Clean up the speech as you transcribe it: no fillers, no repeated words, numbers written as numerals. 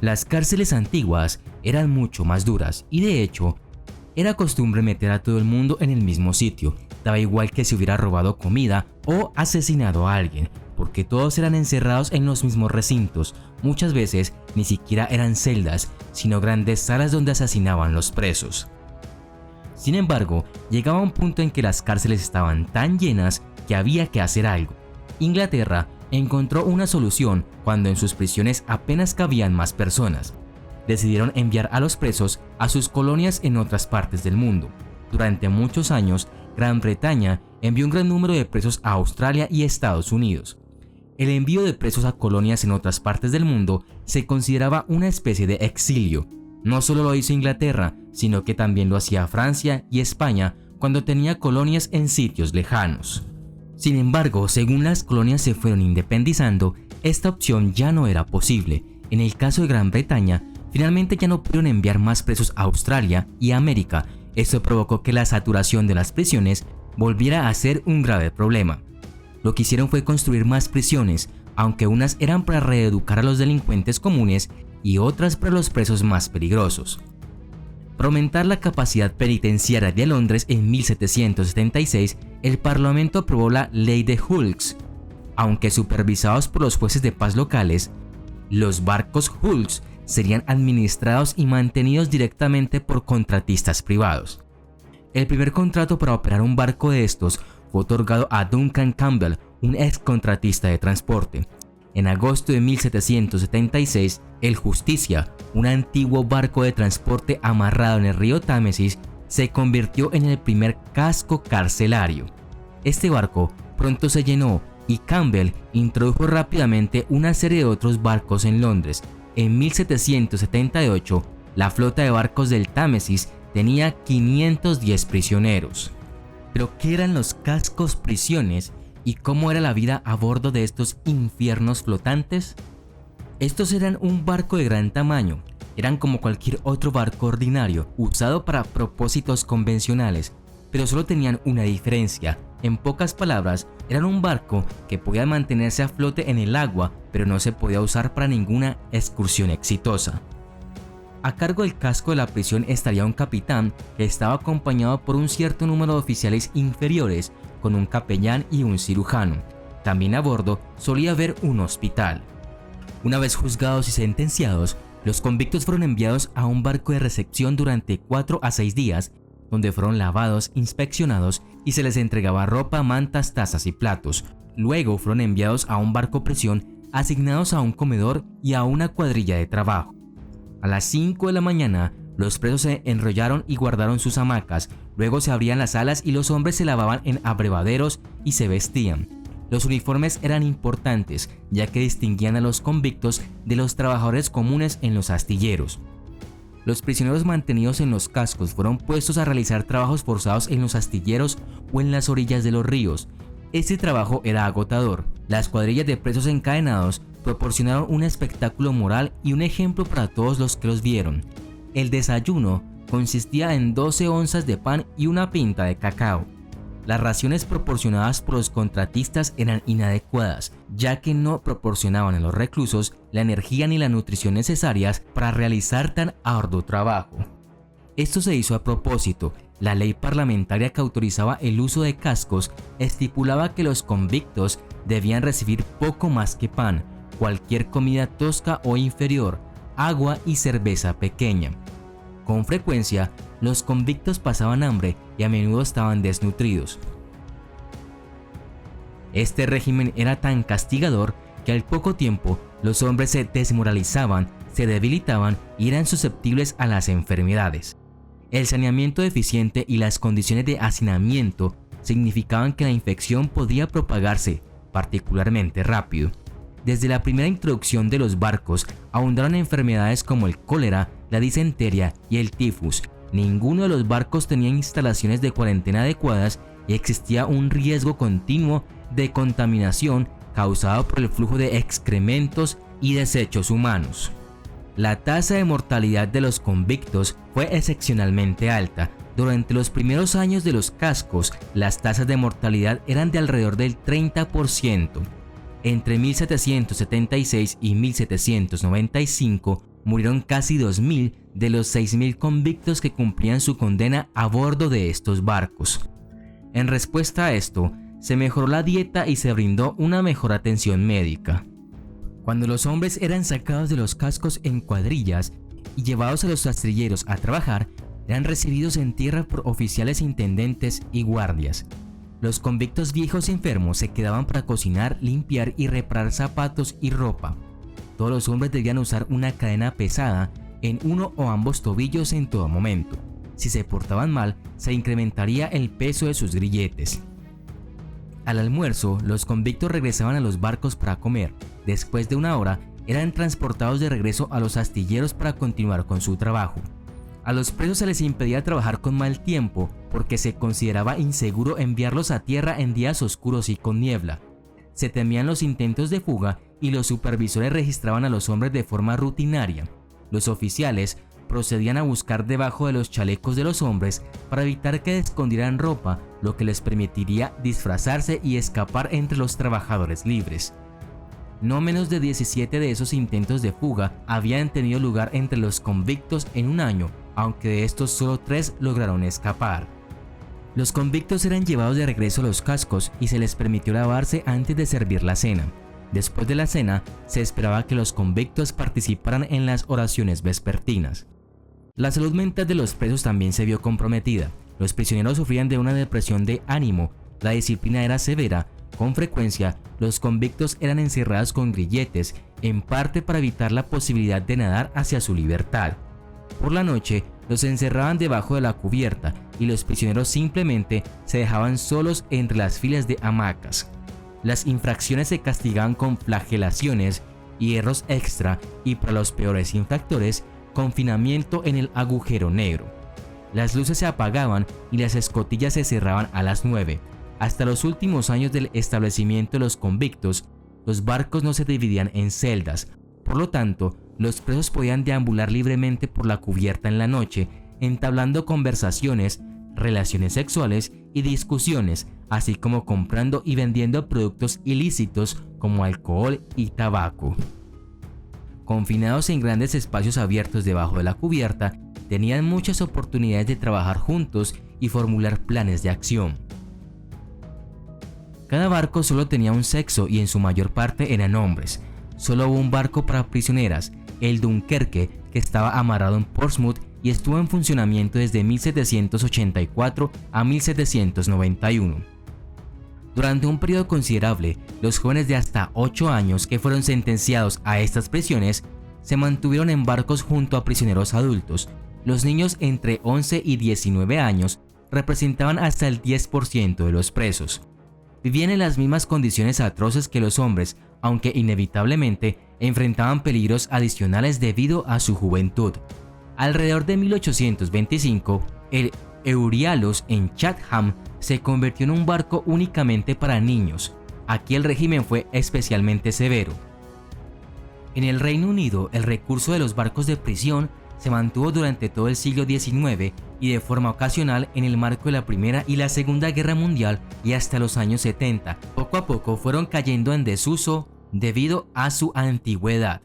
Las cárceles antiguas eran mucho más duras y de hecho era costumbre meter a todo el mundo en el mismo sitio, daba igual que se hubiera robado comida o asesinado a alguien, porque todos eran encerrados en los mismos recintos. Muchas veces ni siquiera eran celdas, sino grandes salas donde asesinaban los presos. Sin embargo, llegaba un punto en que las cárceles estaban tan llenas que había que hacer algo. Inglaterra encontró una solución cuando en sus prisiones apenas cabían más personas. Decidieron enviar a los presos a sus colonias en otras partes del mundo. Durante muchos años, Gran Bretaña envió un gran número de presos a Australia y Estados Unidos. El envío de presos a colonias en otras partes del mundo se consideraba una especie de exilio. No solo lo hizo Inglaterra, sino que también lo hacía Francia y España cuando tenía colonias en sitios lejanos. Sin embargo, según las colonias se fueron independizando, esta opción ya no era posible. En el caso de Gran Bretaña, finalmente ya no pudieron enviar más presos a Australia y a América. Esto provocó que la saturación de las prisiones volviera a ser un grave problema. Lo que hicieron fue construir más prisiones, aunque unas eran para reeducar a los delincuentes comunes y otras para los presos más peligrosos. Para aumentar la capacidad penitenciaria de Londres en 1776, el Parlamento aprobó la Ley de Hulks. Aunque supervisados por los jueces de paz locales, los barcos Hulks serían administrados y mantenidos directamente por contratistas privados. El primer contrato para operar un barco de estos fue otorgado a Duncan Campbell, un ex contratista de transporte. En agosto de 1776, el Justicia, un antiguo barco de transporte amarrado en el río Támesis, se convirtió en el primer casco carcelario. Este barco pronto se llenó y Campbell introdujo rápidamente una serie de otros barcos en Londres. En 1778, la flota de barcos del Támesis tenía 510 prisioneros. Pero, ¿qué eran los cascos prisiones y cómo era la vida a bordo de estos infiernos flotantes? Estos eran un barco de gran tamaño, eran como cualquier otro barco ordinario, usado para propósitos convencionales, pero solo tenían una diferencia. En pocas palabras, eran un barco que podía mantenerse a flote en el agua, pero no se podía usar para ninguna excursión exitosa. A cargo del casco de la prisión estaría un capitán que estaba acompañado por un cierto número de oficiales inferiores, con un capellán y un cirujano. También a bordo solía haber un hospital. Una vez juzgados y sentenciados, los convictos fueron enviados a un barco de recepción durante 4 a 6 días, donde fueron lavados, inspeccionados y se les entregaba ropa, mantas, tazas y platos. Luego fueron enviados a un barco prisión, asignados a un comedor y a una cuadrilla de trabajo. A las 5 de la mañana, los presos se enrollaron y guardaron sus hamacas. Luego se abrían las salas y los hombres se lavaban en abrevaderos y se vestían. Los uniformes eran importantes, ya que distinguían a los convictos de los trabajadores comunes en los astilleros. Los prisioneros mantenidos en los cascos fueron puestos a realizar trabajos forzados en los astilleros o en las orillas de los ríos. Este trabajo era agotador. Las cuadrillas de presos encadenados proporcionaron un espectáculo moral y un ejemplo para todos los que los vieron. El desayuno consistía en 12 onzas de pan y una pinta de cacao. Las raciones proporcionadas por los contratistas eran inadecuadas, ya que no proporcionaban a los reclusos la energía ni la nutrición necesarias para realizar tan arduo trabajo. Esto se hizo a propósito. La ley parlamentaria que autorizaba el uso de cascos estipulaba que los convictos debían recibir poco más que pan, cualquier comida tosca o inferior, agua y cerveza pequeña. Con frecuencia, los convictos pasaban hambre y a menudo estaban desnutridos. Este régimen era tan castigador que al poco tiempo los hombres se desmoralizaban, se debilitaban y eran susceptibles a las enfermedades. El saneamiento deficiente y las condiciones de hacinamiento significaban que la infección podía propagarse particularmente rápido. Desde la primera introducción de los barcos abundaron enfermedades como el cólera, la disentería y el tifus. Ninguno de los barcos tenía instalaciones de cuarentena adecuadas y existía un riesgo continuo de contaminación causado por el flujo de excrementos y desechos humanos. La tasa de mortalidad de los convictos fue excepcionalmente alta. Durante los primeros años de los cascos, las tasas de mortalidad eran de alrededor del 30%. Entre 1776 y 1795 murieron casi 2.000 de los 6.000 convictos que cumplían su condena a bordo de estos barcos. En respuesta a esto, se mejoró la dieta y se brindó una mejor atención médica. Cuando los hombres eran sacados de los cascos en cuadrillas y llevados a los rastrilleros a trabajar, eran recibidos en tierra por oficiales intendentes y guardias. Los convictos viejos y enfermos se quedaban para cocinar, limpiar y reparar zapatos y ropa. Todos los hombres debían usar una cadena pesada en uno o ambos tobillos en todo momento. Si se portaban mal, se incrementaría el peso de sus grilletes. Al almuerzo, los convictos regresaban a los barcos para comer. Después de una hora, eran transportados de regreso a los astilleros para continuar con su trabajo. A los presos se les impedía trabajar con mal tiempo porque se consideraba inseguro enviarlos a tierra en días oscuros y con niebla. Se temían los intentos de fuga y los supervisores registraban a los hombres de forma rutinaria. Los oficiales procedían a buscar debajo de los chalecos de los hombres para evitar que escondieran ropa, lo que les permitiría disfrazarse y escapar entre los trabajadores libres. No menos de 17 de esos intentos de fuga habían tenido lugar entre los convictos en un año, aunque de estos solo 3 lograron escapar. Los convictos eran llevados de regreso a los cascos y se les permitió lavarse antes de servir la cena. Después de la cena, se esperaba que los convictos participaran en las oraciones vespertinas. La salud mental de los presos también se vio comprometida. Los prisioneros sufrían de una depresión de ánimo, la disciplina era severa. Con frecuencia, los convictos eran encerrados con grilletes, en parte para evitar la posibilidad de nadar hacia su libertad. Por la noche, los encerraban debajo de la cubierta y los prisioneros simplemente se dejaban solos entre las filas de hamacas. Las infracciones se castigaban con flagelaciones, hierros extra y, para los peores infractores, confinamiento en el agujero negro. Las luces se apagaban y las escotillas se cerraban a las 9. Hasta los últimos años del establecimiento de los convictos, los barcos no se dividían en celdas. Por lo tanto, los presos podían deambular libremente por la cubierta en la noche, entablando conversaciones, relaciones sexuales y discusiones, así como comprando y vendiendo productos ilícitos como alcohol y tabaco. Confinados en grandes espacios abiertos debajo de la cubierta, tenían muchas oportunidades de trabajar juntos y formular planes de acción. Cada barco solo tenía un sexo y en su mayor parte eran hombres. Solo hubo un barco para prisioneras, el Dunkerque, que estaba amarrado en Portsmouth y estuvo en funcionamiento desde 1784 a 1791. Durante un periodo considerable, los jóvenes de hasta 8 años que fueron sentenciados a estas prisiones se mantuvieron en barcos junto a prisioneros adultos. Los niños entre 11 y 19 años representaban hasta el 10% de los presos. Vivían en las mismas condiciones atroces que los hombres, aunque inevitablemente enfrentaban peligros adicionales debido a su juventud. Alrededor de 1825, el Euryalus en Chatham se convirtió en un barco únicamente para niños. Aquí el régimen fue especialmente severo. En el Reino Unido, el recurso de los barcos de prisión se mantuvo durante todo el siglo XIX y de forma ocasional en el marco de la Primera y la Segunda Guerra Mundial y hasta los años 70. Poco a poco fueron cayendo en desuso debido a su antigüedad.